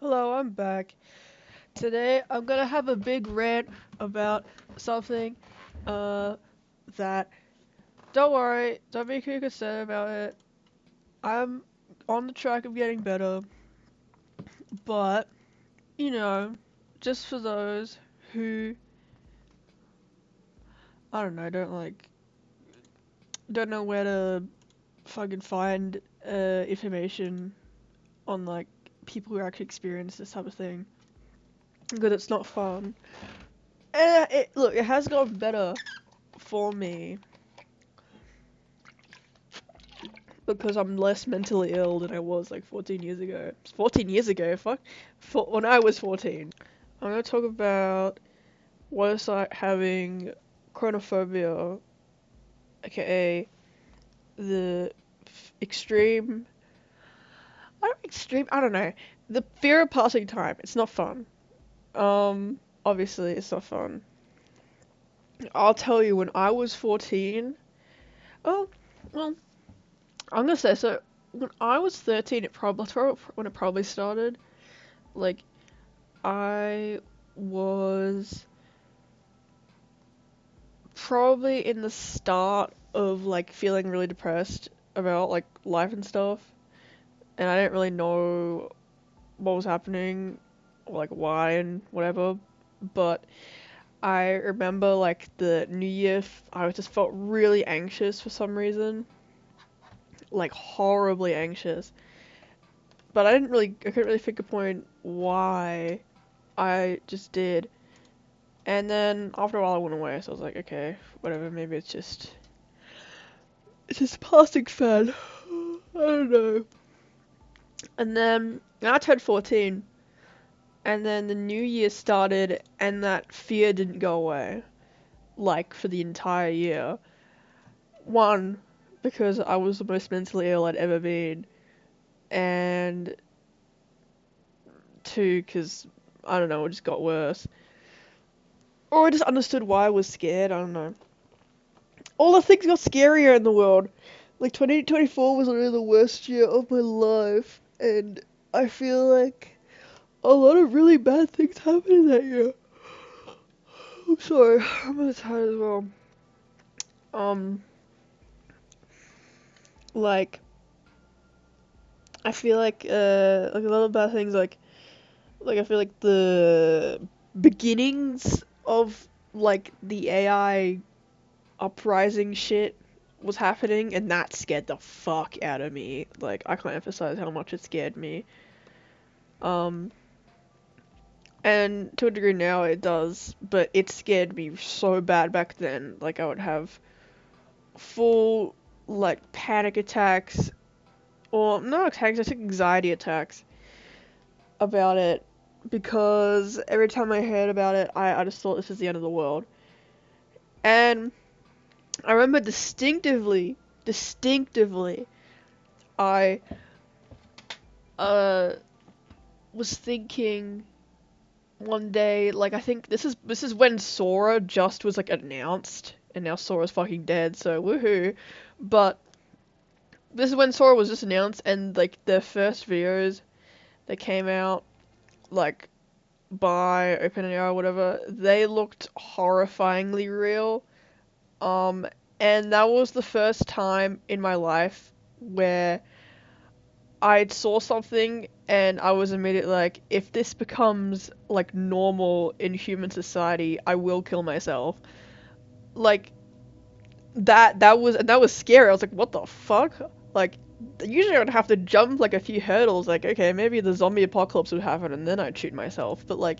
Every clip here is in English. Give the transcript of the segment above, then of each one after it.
Hello, I'm back. Today I'm gonna have a big rant about something uh that don't worry, don't be too concerned about it. I'm on the track of getting better, but you know, just for those who I don't know, don't know where to fucking find information on like people who actually experience this type of thing. Because it's not fun. Look, it has gotten better for me because I'm less mentally ill than I was like 14 years ago. 14 years ago, fuck. When I was 14. I'm gonna talk about what it's like having chronophobia, aka the extreme. I don't know. The fear of passing time. It's not fun. Obviously, it's not fun. I'll tell you, when I was 14. Oh, well, I'm gonna say so. When I was 13, that's when it probably started. Like, I was probably in the start of like feeling really depressed about like life and stuff, and I didn't really know what was happening or like why and whatever. But I remember like the New Year, I just felt really anxious for some reason, like horribly anxious. But I couldn't really think a point why. I just did. And then after a while, I went away. So I was like, okay, whatever. Maybe it's just passing fad. I don't know. And then I turned 14, and then the new year started, and that fear didn't go away, like for the entire year. One, because I was the most mentally ill I'd ever been, and two, because I don't know, it just got worse. Or I just understood why I was scared. I don't know. All the things got scarier in the world. Like 2024 was literally the worst year of my life, and I feel like a lot of really bad things happened in that year. I'm sorry, I'm really tired as well. Um, like I feel like a lot of bad things like I feel like the beginnings of like the AI uprising shit was happening, and that scared the fuck out of me. Like I can't emphasize how much it scared me. Um, and to a degree now it does, but it scared me so bad back then. Like I would have full like panic attacks, or not attacks, I think anxiety attacks about it because every time I heard about it, I just thought this was the end of the world. And I remember distinctively, I uh was thinking one day, like I think this is when Sora just was like announced, and now Sora's fucking dead, so woohoo. But this is when Sora was just announced, and like the first videos that came out, like by OpenAI or whatever, they looked horrifyingly real. Um, and that was the first time in my life where I saw something and I was immediately like, if this becomes like normal in human society, I will kill myself. Like that was scary. I was like, what the fuck? Like usually I would have to jump like a few hurdles, like, okay, maybe the zombie apocalypse would happen and then I'd shoot myself. But like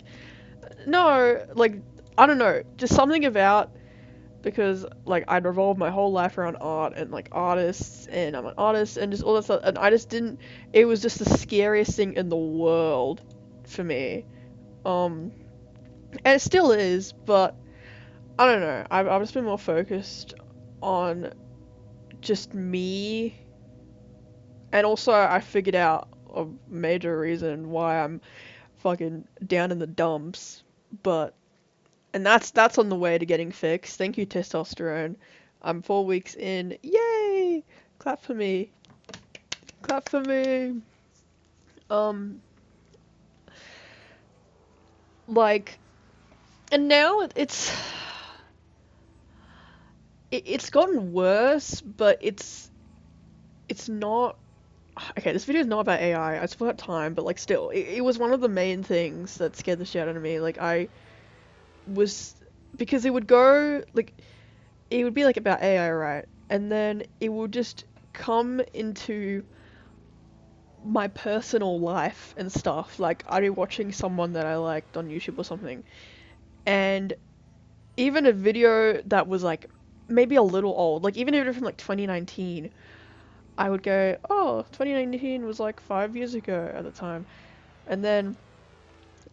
no, like I don't know, just something about because like I'd revolved my whole life around art and like artists, and I'm an artist and just all that stuff, and I just didn't. It was just the scariest thing in the world for me. Um, and it still is, but I don't know. I've just been more focused on just me, and also I figured out a major reason why I'm fucking down in the dumps, but and that's on the way to getting fixed. Thank you, testosterone. I'm 4 weeks in. Yay! Clap for me. Clap for me. Um, Like, and now it's gotten worse, but it's not. Okay, this video is not about AI. I spent time, but like still, it was one of the main things that scared the shit out of me. Like I was because it would go like it would be like about AI, right? And then it would just come into my personal life and stuff. Like I'd be watching someone that I liked on YouTube or something, and even a video that was like maybe a little old, like even if it was from like 2019, I would go, oh, 2019 was like 5 years ago at the time. And then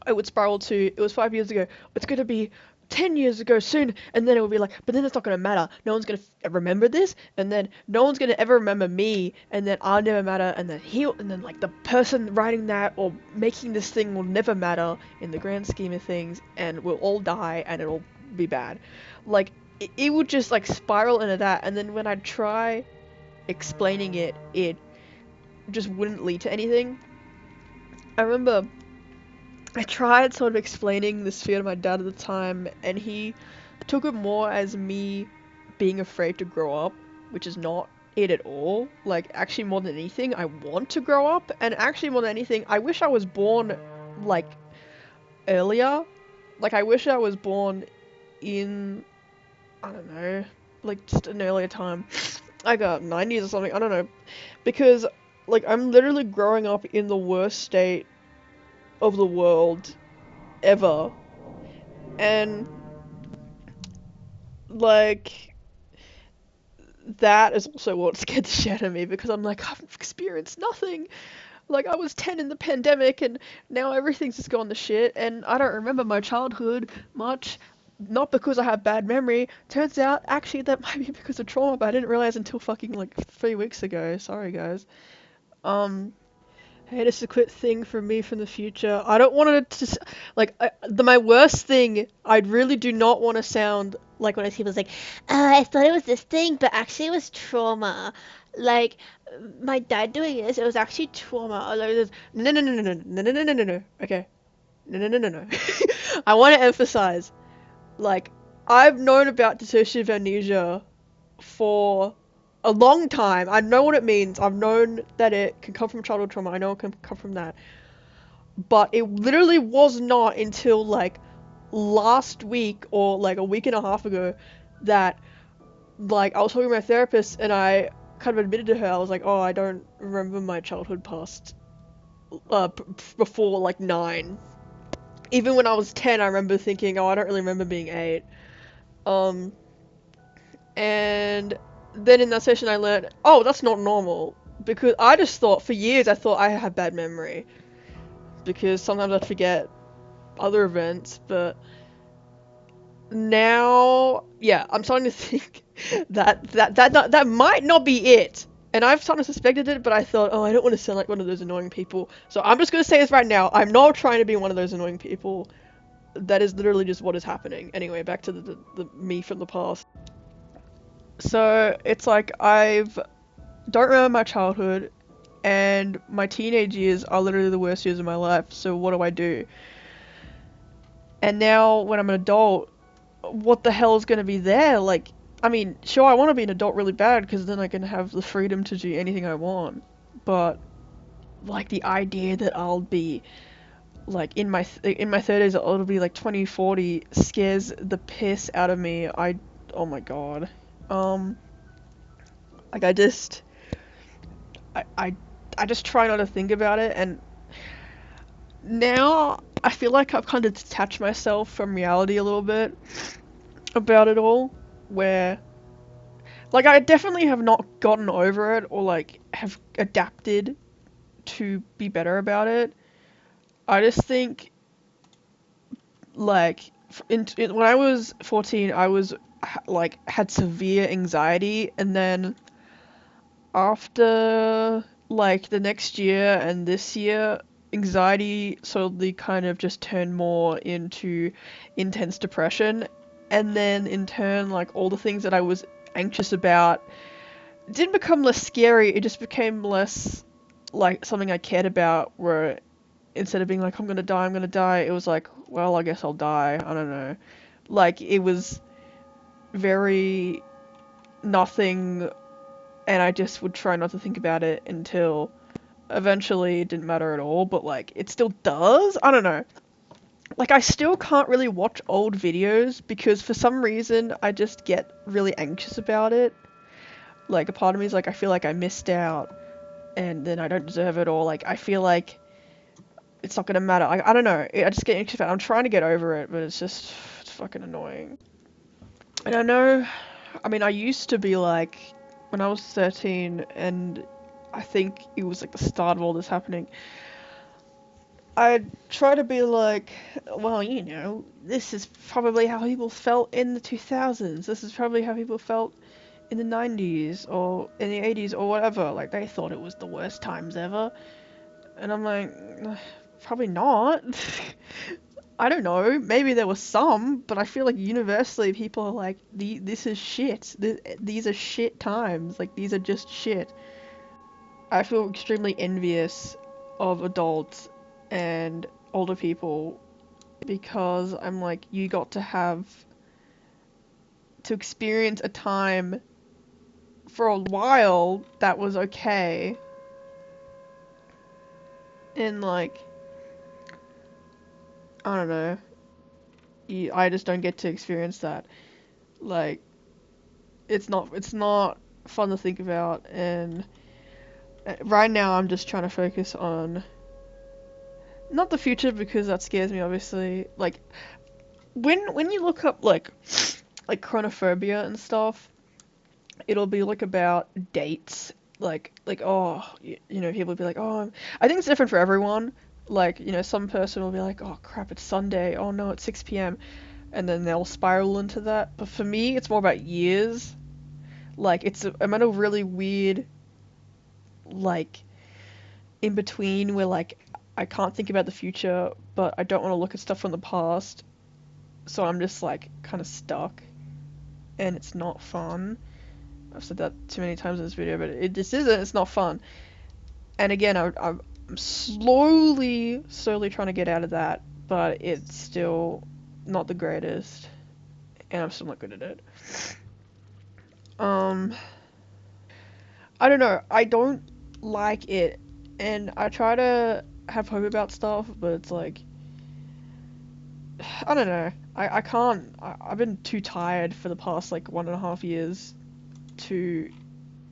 I would spiral to, it was 5 years ago, it's gonna be 10 years ago soon. And then it would be like, but then it's not gonna matter. No one's gonna remember this. And then no one's gonna ever remember me. And then I'll never matter. And then and then like the person writing that or making this thing will never matter in the grand scheme of things. And we'll all die and it'll be bad. Like, it would just like spiral into that. And then when I'd try explaining it, it just wouldn't lead to anything. I remember I tried sort of explaining this fear to my dad at the time, and he took it more as me being afraid to grow up, which is not it at all. Like, actually, more than anything, I want to grow up, and actually, more than anything, I wish I was born, like, earlier. Like, I wish I was born in, I don't know, like, just an earlier time. I got 90s or something, I don't know. Because, like, I'm literally growing up in the worst state of the world ever. And, like, that is also what scared the shit out of me because I'm like, I've experienced nothing. Like, I was 10 in the pandemic and now everything's just gone to shit and I don't remember my childhood much. Not because I have bad memory. Turns out, actually, that might be because of trauma, but I didn't realize until fucking, like, 3 weeks ago. Sorry, guys. Um, Hey, this is a quick thing from me from the future. I don't want it to, like, my worst thing, I really do not want to sound like when I see people's like, I thought it was this thing, but actually it was trauma. Like, my dad doing this, it was actually trauma. Or like, no, no, no, no, no, no, no, no, no, no, no, okay. No, no, no, no, no. I want to emphasize, like, I've known about dissociative amnesia for a long time. I know what it means. I've known that it can come from childhood trauma. I know it can come from that. But it literally was not until like last week or like a week and a half ago that like I was talking to my therapist and I kind of admitted to her, I was like, oh, I don't remember my childhood past before like 9. Even when I was 10, I remember thinking, oh, I don't really remember being 8. Um, And then in that session I learned, oh, that's not normal. Because I just thought, for years, I thought I had bad memory. Because sometimes I'd forget other events, but now, yeah, I'm starting to think that might not be it. And I've sort of suspected it, but I thought, oh, I don't want to sound like one of those annoying people. So I'm just going to say this right now. I'm not trying to be one of those annoying people. That is literally just what is happening. Anyway, back to the me from the past. So it's like I've don't remember my childhood and my teenage years are literally the worst years of my life. So what do I do? And now when I'm an adult, what the hell is going to be there? Like, I mean, sure, I want to be an adult really bad because then I can have the freedom to do anything I want. But like the idea that I'll be like in my 30s, it'll be like 2040 scares the piss out of me. Oh my god. Um, like I, I, I just try not to think about it, and now I feel like I've kind of detached myself from reality a little bit about it all, where, like, I definitely have not gotten over it, or, like, have adapted to be better about it. I just think, like, when I was 14, I was, like, had severe anxiety, and then after like the next year and this year, anxiety slowly kind of just turned more into intense depression, and then in turn, like all the things that I was anxious about didn't become less scary, it just became less like something I cared about, where instead of being like, I'm gonna die, it was like, well, I guess I'll die. I don't know. Like, it was very nothing, and I just would try not to think about it until eventually it didn't matter at all, but like, it still does? I don't know. Like, I still can't really watch old videos because for some reason I just get really anxious about it. Like, a part of me is like, I feel like I missed out and then I don't deserve it, or like, I feel like it's not gonna matter. Like, I don't know. I just get anxious about it. I'm trying to get over it, but it's fucking annoying. And I know, I mean, I used to be like, when I was 13, and I think it was like the start of all this happening, I'd try to be like, well, you know, this is probably how people felt in the 2000s. This is probably how people felt in the 90s or in the 80s or whatever. Like, they thought it was the worst times ever. And I'm like, probably not. I don't know. Maybe there was some, but I feel like universally people are like, this is shit. These are shit times. Like, these are just shit. I feel extremely envious of adults and older people because I'm like, you got to have to experience a time for a while that was okay. And like, I don't know. I just don't get to experience that. Like, it's not fun to think about, and right now I'm just trying to focus on not the future because that scares me obviously. Like, when you look up like chronophobia and stuff, it'll be like about dates. Like oh, you know, people will be like, oh, I think it's different for everyone. Like, you know, some person will be like, oh crap, it's Sunday. Oh no, it's 6 p.m. And then they'll spiral into that. But for me, it's more about years. Like, I'm at a really weird, like, in between where, like, I can't think about the future, but I don't want to look at stuff from the past. So I'm just, like, kind of stuck. And it's not fun. I've said that too many times in this video, but it just isn't. It's not fun. And again, I'm slowly trying to get out of that, but it's still not the greatest. And I'm still not good at it. I don't know. I don't like it, and I try to have hope about stuff, but it's like, I don't know. I can't. I've been too tired for the past like 1.5 years to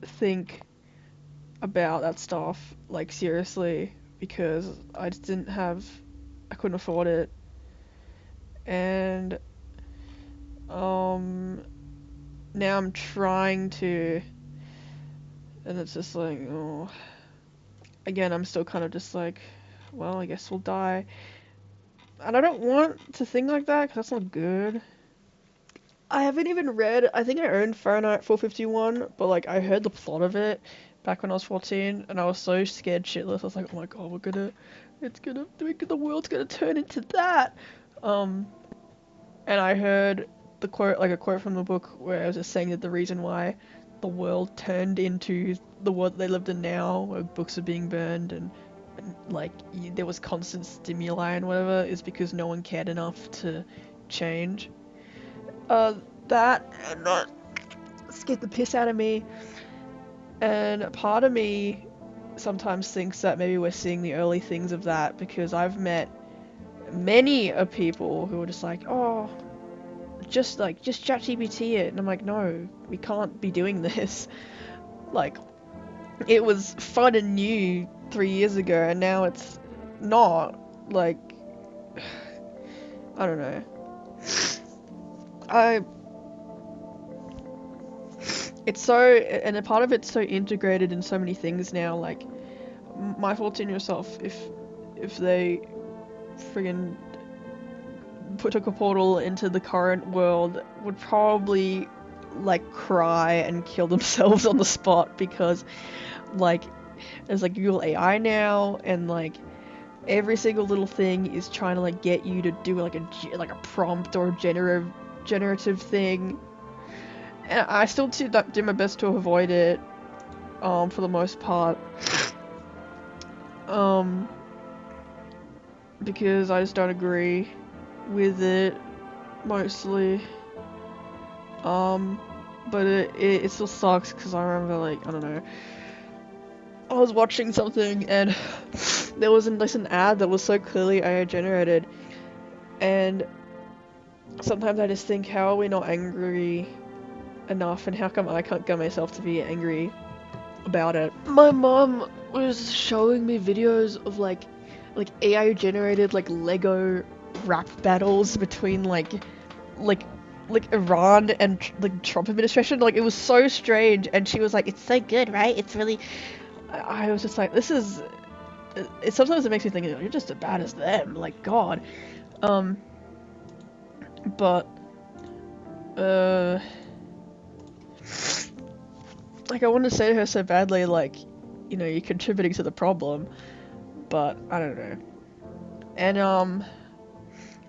think about that stuff like seriously because I just didn't have. I couldn't afford it, and now I'm trying to, and it's just like, oh. Again, I'm still kind of just like, well, I guess we'll die. And I don't want to think like that, because that's not good. I haven't even read, I think I owned Fahrenheit 451, but like, I heard the plot of it back when I was 14, and I was so scared shitless. I was like, oh my god, the world's gonna turn into that. And I heard the quote, like a quote from the book, where it was just saying that the reason why the world turned into the world they lived in now, where books are being burned and like there was constant stimuli and whatever, is because no one cared enough to change. That and that scared the piss out of me. And part of me sometimes thinks that maybe we're seeing the early things of that because I've met many of people who are just like, oh, just ChatGPT it, and I'm like, no, we can't be doing this. Like, it was fun and new 3 years ago, and now it's not. Like, I don't know. It's so, and a part of it's so integrated in so many things now. Like, my 14-year self, if they friggin' took a portal into the current world, would probably like cry and kill themselves on the spot because like there's like Google AI now, and like every single little thing is trying to like get you to do like a prompt or a generative thing, and I still do my best to avoid it for the most part. because I just don't agree with it mostly. But it still sucks because I remember, like, I don't know, I was watching something and there was an ad that was so clearly AI generated, and sometimes I just think, how are we not angry enough, and how come I can't get myself to be angry about it? My mom was showing me videos of like AI generated like Lego rap battles between like Iran and like Trump administration. Like, it was so strange, and she was like, "It's so good, right? It's really." I was just like, "This is." Sometimes it makes me think, you're just as bad as them. Like, God. But like, I want to say to her so badly, like, you're contributing to the problem, but I don't know. And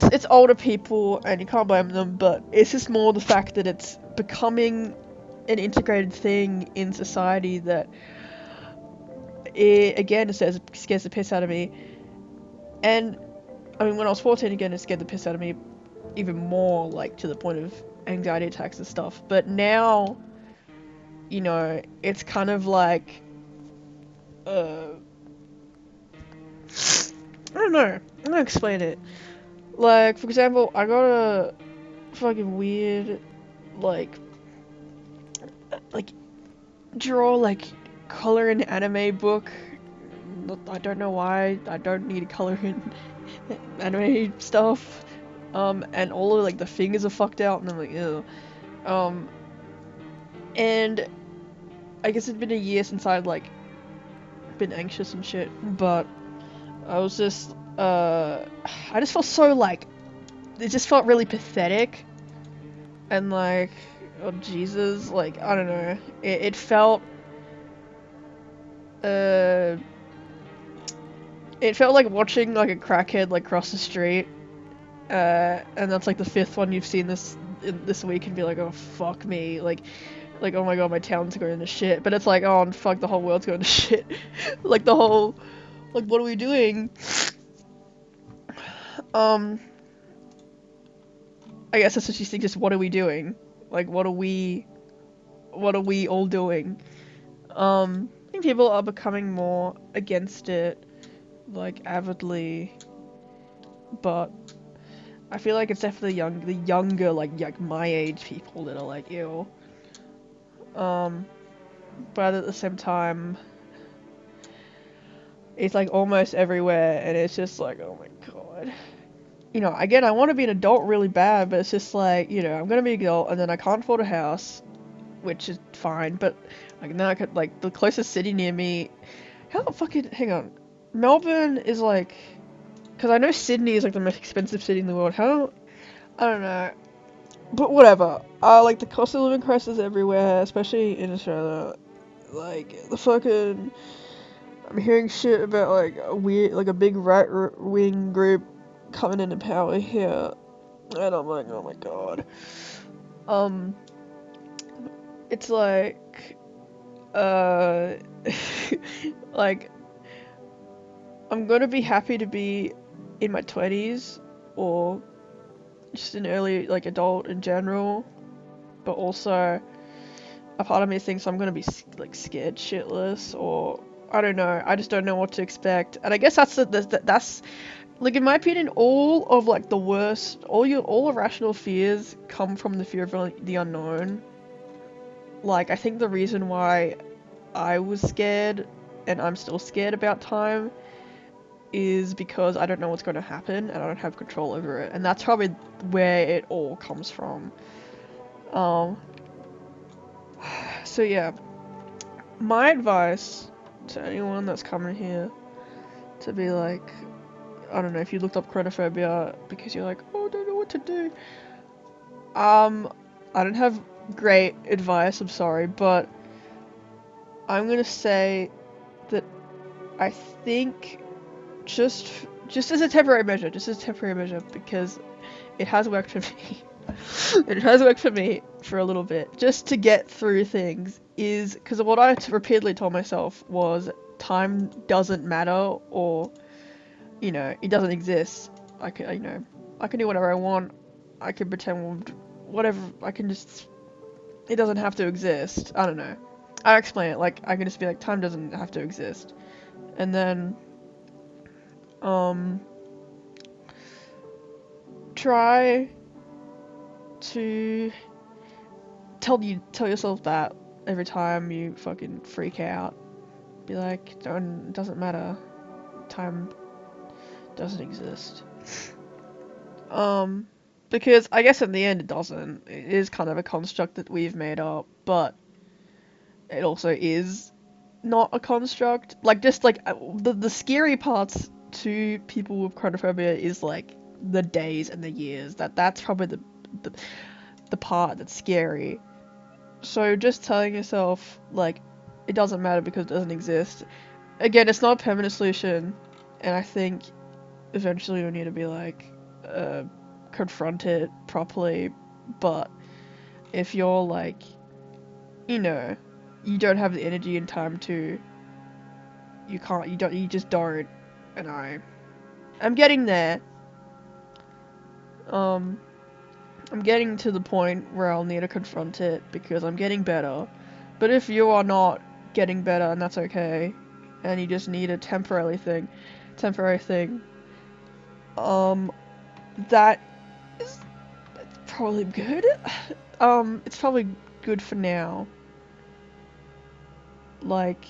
it's older people, and you can't blame them, but it's just more the fact that it's becoming an integrated thing in society that it scares the piss out of me. And I mean, when I was 14, again, it scared the piss out of me even more, like, to the point of anxiety attacks and stuff. But now, it's kind of like, I don't know. I'm gonna explain it. Like, for example, I got a fucking weird, like, draw, like, color in anime book. I don't know why. I don't need to color in anime stuff. And all of, like, the fingers are fucked out, and I'm like, ew. And I guess it's been a year since I'd, like, been anxious and shit, but I was just, I just felt so, like, it just felt really pathetic, and, like, oh Jesus, like, I don't know, it felt, it felt like watching, like, a crackhead, like, cross the street, and that's, like, the 5th one you've seen this week, and be like, oh, fuck me, like, oh my god, my town's going to shit, but it's like, oh, fuck, the whole world's going to shit, like, the whole, like, what are we doing? I guess that's what you think, just what are we doing? Like, what are we all doing? I think people are becoming more against it, like, avidly, but I feel like it's definitely the younger, like my age people that are like, ew. But at the same time, it's like almost everywhere, and it's just like, oh my god. Again, I want to be an adult really bad, but it's just like, I'm gonna be an adult, and then I can't afford a house, which is fine, but, like, now I could, like, the closest city near me, hang on, Melbourne is, like, because I know Sydney is, like, the most expensive city in the world, I don't know, but whatever, like, the cost of living crisis everywhere, especially in Australia, like, I'm hearing shit about, like, a big right-wing group coming into power here, and I'm like, oh my god. It's like, like, I'm gonna be happy to be in my 20s, or just an early, like, adult in general, but also, a part of me thinks I'm gonna be, like, scared shitless, or, I don't know, I just don't know what to expect, and I guess that's, like, in my opinion, all of, like, the worst, all irrational fears come from the fear of the unknown. Like, I think the reason why I was scared, and I'm still scared about time, is because I don't know what's going to happen, and I don't have control over it, and that's probably where it all comes from. So yeah, my advice to anyone that's coming here to be like, I don't know, if you looked up Chronphobia because you're like, oh, I don't know what to do. I don't have great advice, I'm sorry, but I'm gonna say that I think just as a temporary measure, because it has worked for me. It has worked for me for a little bit, just to get through things, is because what I repeatedly told myself was time doesn't matter, or it doesn't exist. I can, I can do whatever I want. I can pretend whatever. I can just. It doesn't have to exist. I don't know. I explain it like I can just be like, time doesn't have to exist, and then try to tell yourself that every time you fucking freak out. Be like, it doesn't matter. Time doesn't exist. Because I guess in the end it doesn't. It is kind of a construct that we've made up, but it also is not a construct. Like, just like the scary parts to people with chronophobia is like the days and the years. That's probably the part that's scary. So just telling yourself like it doesn't matter because it doesn't exist. Again, it's not a permanent solution, and I think eventually you'll need to be like confront it properly. But if you're like, you don't have the energy and time to, you just don't. And I'm getting there. I'm getting to the point where I'll need to confront it because I'm getting better. But if you are not getting better, and that's okay, and you just need a temporary thing, that is probably good. It's probably good for now. Like,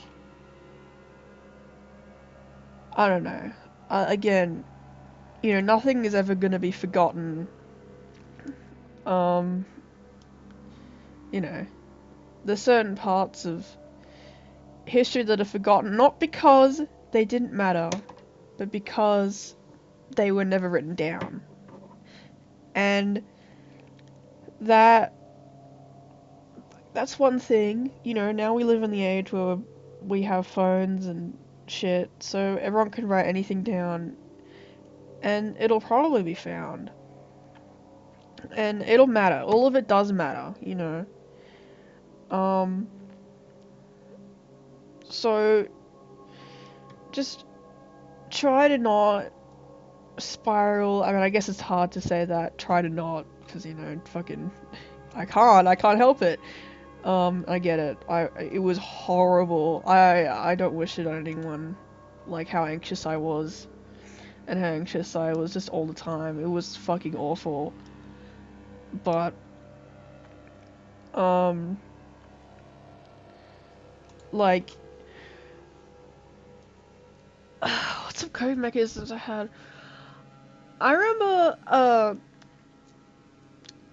I don't know. Again, nothing is ever gonna be forgotten. Um, there's certain parts of history that are forgotten, not because they didn't matter, but because they were never written down. And that's one thing. Now we live in the age where we have phones and shit, so everyone can write anything down, and it'll probably be found. And it'll matter. All of it does matter, So just try to not spiral. I mean, I guess it's hard to say that. Try to not, because fucking, I can't help it. I get it. It was horrible. I don't wish it on anyone. Like how anxious I was, and how anxious I was just all the time. It was fucking awful. But like, what's some coping mechanisms I had? I remember,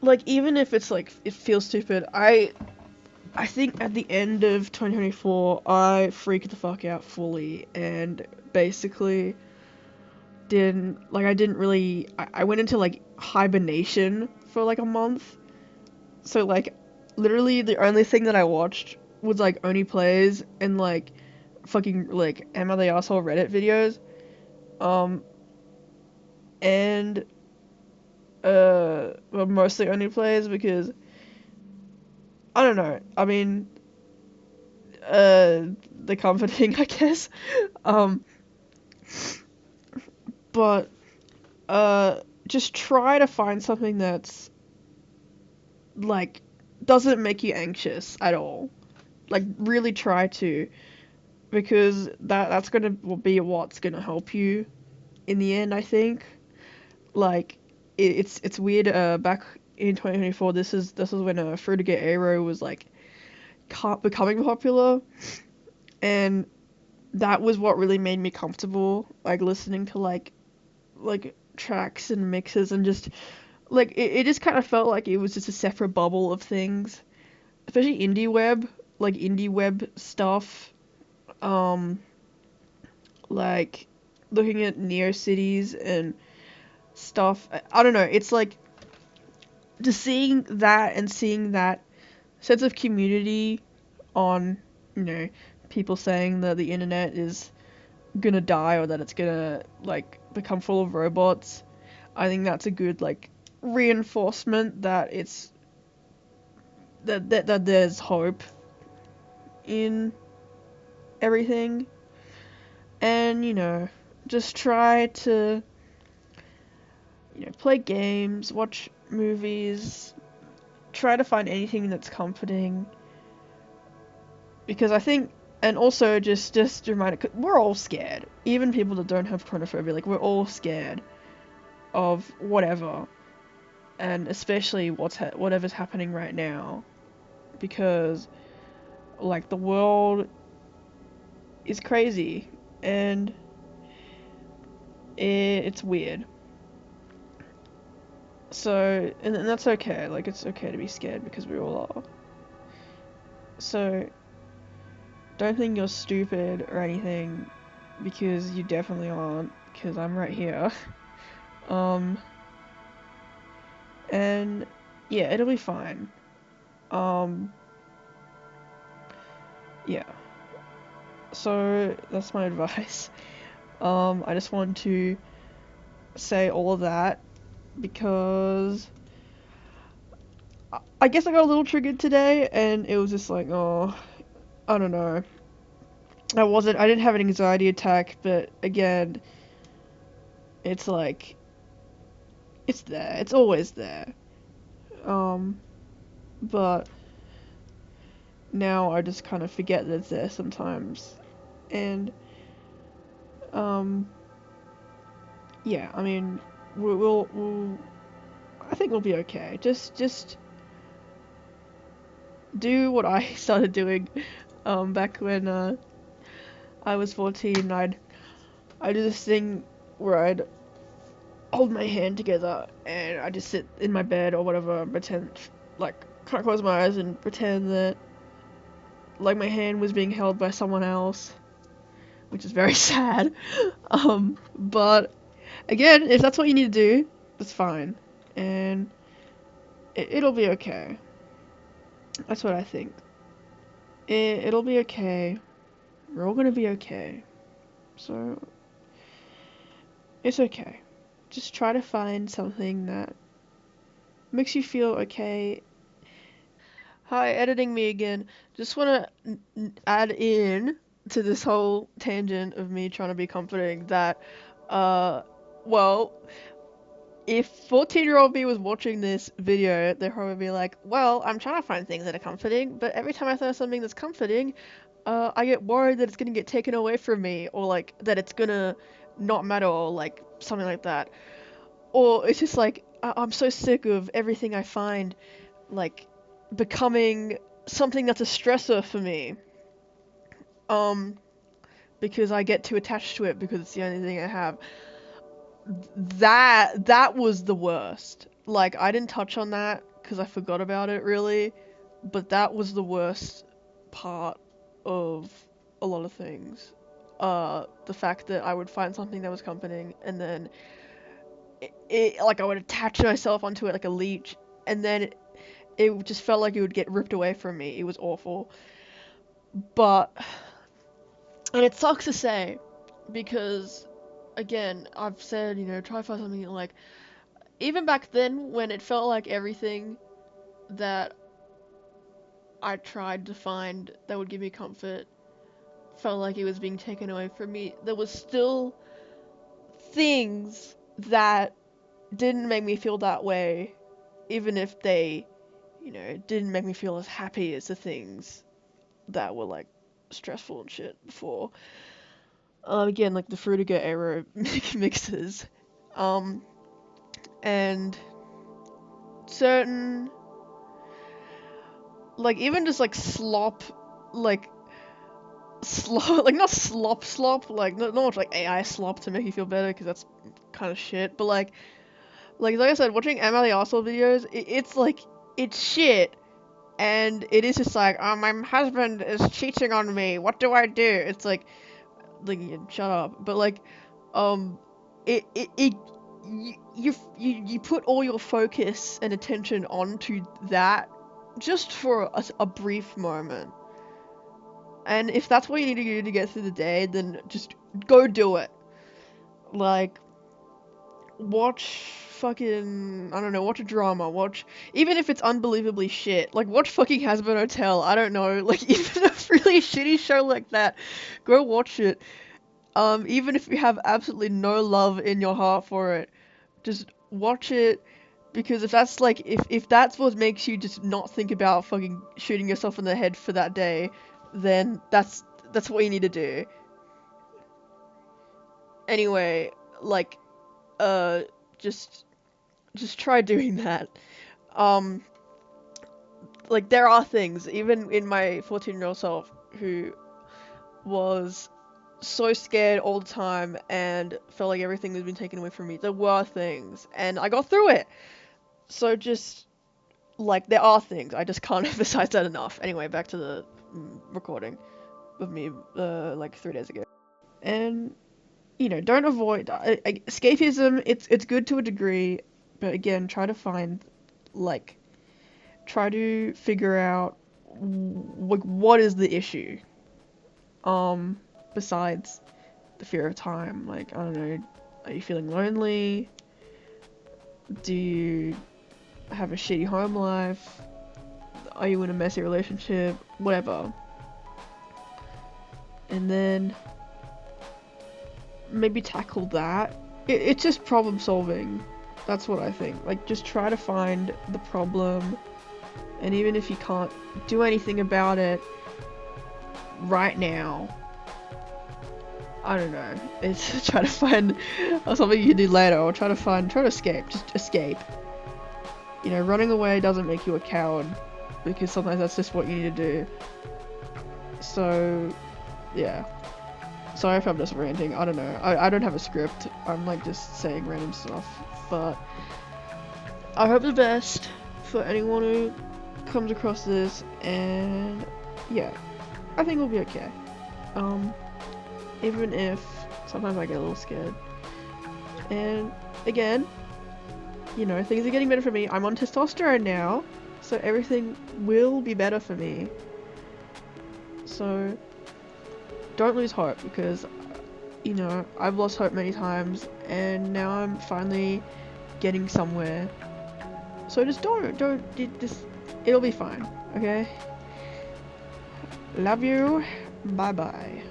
like, even if it's like it feels stupid, I think at the end of 2024, I freaked the fuck out fully, and basically I didn't really, I went into like hibernation for like a month. So like, literally the only thing that I watched was like Only Plays and like fucking like Am I the Asshole Reddit videos. And well, mostly Only Plays because I don't know. I mean, the comforting, I guess. Um, but just try to find something that's like doesn't make you anxious at all. Like really try to, because that's gonna be what's gonna help you in the end, I think. Like it's weird. Back in 2024, this is when Free to Get Aero was like becoming popular, and that was what really made me comfortable, like listening to like tracks and mixes, and just like it just kind of felt like it was just a separate bubble of things, especially indie web stuff. Like looking at Cities and stuff. I don't know. It's like just seeing that and seeing that sense of community on, people saying that the internet is gonna die or that it's gonna like become full of robots. I think that's a good like reinforcement that it's that there's hope in everything. And just try to, play games, watch movies, try to find anything that's comforting. Because I think, and also just a reminder, 'cause we're all scared. Even people that don't have chronophobia, like, we're all scared of whatever. And especially whatever's happening right now. Because, like, the world is crazy. And it's weird. So, and that's okay. Like, it's okay to be scared because we all are. So, don't think you're stupid or anything, because you definitely aren't, because I'm right here. And yeah, it'll be fine. Yeah. So, that's my advice. I just want to say all of that because I guess I got a little triggered today, and it was just like, oh, I don't know. I didn't have an anxiety attack, but again, it's like, it's there. It's always there. But now I just kind of forget that it's there sometimes. And, yeah, I mean, we'll I think we'll be okay. Just do what I started doing, back when, I was 14. I'd do this thing where I'd hold my hand together and I just sit in my bed or whatever and pretend, like, can't close my eyes and pretend that, like, my hand was being held by someone else, which is very sad. But again, if that's what you need to do, that's fine, and it'll be okay. That's what I think. It'll be okay. We're all gonna be okay. So it's okay. Just try to find something that makes you feel okay. Hi, editing me again. Just want to add in to this whole tangent of me trying to be comforting that, well, if 14-year-old me was watching this video, they'd probably be like, well, I'm trying to find things that are comforting, but every time I find something that's comforting, I get worried that it's gonna get taken away from me, or like, that it's gonna not matter, or like, something like that. Or it's just like, I'm so sick of everything I find, like, becoming something that's a stressor for me. Because I get too attached to it because it's the only thing I have. That was the worst. Like, I didn't touch on that because I forgot about it, really, but that was the worst part of a lot of things. The fact that I would find something that was comforting, and then like, I would attach myself onto it like a leech, and then it just felt like it would get ripped away from me. It was awful. But, and it sucks to say, because, again, I've said, try to find something, like, even back then, when it felt like everything that I tried to find that would give me comfort felt like it was being taken away from me, there was still things that didn't make me feel that way, even if they, didn't make me feel as happy as the things that were, like, stressful and shit before. Again, like the Fruitiger era mixes. And certain, like, even just like slop, like, like, not slop, like, not much like AI slop to make you feel better, because that's kind of shit, but like I said, watching Emily Arsenal videos, it's like, it's shit, and it is just like, oh, my husband is cheating on me, what do I do? It's like, shut up. But like, it you put all your focus and attention onto that just for a brief moment. And if that's what you need to do to get through the day, then just go do it. Like, watch fucking, I don't know, watch a drama, even if it's unbelievably shit, like, watch fucking Hazbin Hotel, I don't know, like, even a really shitty show like that, go watch it. Even if you have absolutely no love in your heart for it, just watch it, because if that's like if that's what makes you just not think about fucking shooting yourself in the head for that day, then that's what you need to do. Anyway, like uh just just try doing that. Um like there are things even in my 14-year-old self who was so scared all the time and felt like everything was being taken away from me. There were things and I got through it. So just like there are things. I just can't emphasize that enough. Anyway, back to the recording of me like 3 days ago. And don't avoid escapism. It's good to a degree, but again, like try to figure out like what is the issue. Besides the fear of time, like I don't know, are you feeling lonely? Do you have a shitty home life? Are you in a messy relationship? Whatever. And then maybe tackle that. It's just problem solving. That's what I think. Like, just try to find the problem, and even if you can't do anything about it right now, I don't know. It's try to find something you can do later, or try to escape. Just escape. Running away doesn't make you a coward, because sometimes that's just what you need to do. So, yeah. Sorry if I'm just ranting. I don't know. I don't have a script. I'm like just saying random stuff. But I hope the best for anyone who comes across this, and yeah, I think we'll be okay. Even if sometimes I get a little scared. And again, things are getting better for me. I'm on testosterone now, so everything will be better for me. So don't lose hope, because I've lost hope many times and now I'm finally getting somewhere. So just it'll be fine, okay? Love you. Bye bye.